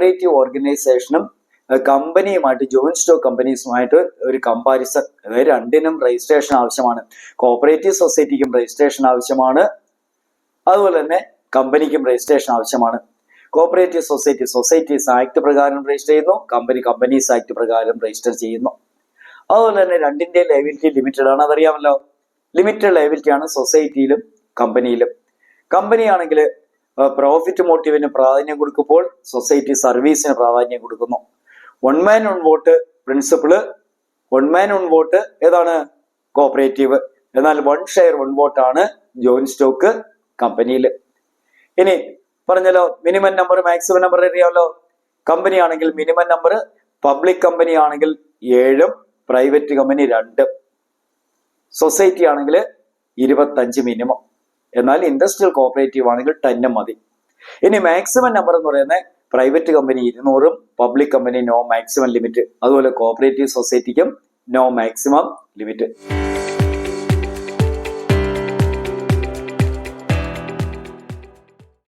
Cooperative ഓർഗനൈസേഷനും കമ്പനിയുമായിട്ട് joint stock കമ്പനീസുമായിട്ട് ഒരു comparison, രണ്ടിനും രജിസ്ട്രേഷൻ ആവശ്യമാണ്. കോപ്പറേറ്റീവ് സൊസൈറ്റിക്കും രജിസ്ട്രേഷൻ ആവശ്യമാണ്, അതുപോലെ തന്നെ കമ്പനിക്കും രജിസ്ട്രേഷൻ ആവശ്യമാണ്. കോപ്പറേറ്റീവ് സൊസൈറ്റീസ് ആക്ട് പ്രകാരം രജിസ്റ്റർ ചെയ്യുന്നു, കമ്പനീസ് ആക്ട് പ്രകാരം രജിസ്റ്റർ ചെയ്യുന്നു. അതുപോലെ തന്നെ രണ്ടിന്റെ ലയബിലിറ്റി ലിമിറ്റഡ് ആണ്, അതറിയാമല്ലോ. ലിമിറ്റഡ് ലയബിലിറ്റി ആണ് സൊസൈറ്റിയിലും കമ്പനിയിലും. കമ്പനി ആണെങ്കിൽ പ്രോഫിറ്റ് മോട്ടീവിന് പ്രാധാന്യം കൊടുക്കുമ്പോൾ സൊസൈറ്റി സർവീസിന് പ്രാധാന്യം കൊടുക്കുന്നു. One man one vote principal, one man one vote ഏതാണ് കോപ്പറേറ്റീവ്, എന്നാൽ വൺ ഷെയർ വൺ വോട്ടാണ് ജോയിന്റ് സ്റ്റോക്ക് കമ്പനിയിൽ. ഇനി പറഞ്ഞല്ലോ മിനിമം നമ്പർ മാക്സിമം നമ്പർ അറിയാമല്ലോ. കമ്പനി ആണെങ്കിൽ മിനിമം നമ്പർ, പബ്ലിക് കമ്പനി ആണെങ്കിൽ 7, പ്രൈവറ്റ് കമ്പനി 2, സൊസൈറ്റി ആണെങ്കിൽ 25 മിനിമം, എന്നാൽ ഇൻഡസ്ട്രിയൽ കോപ്പറേറ്റീവ് ആണെങ്കിൽ 10 മതി. ഇനി മാക്സിമം നമ്പർ എന്ന് പറയുന്നത് private company 200, public company no maximum limit, അതുപോലെ കോപ്പറേറ്റീവ് സൊസൈറ്റിക്കും നോ മാക്സിമം ലിമിറ്റ്.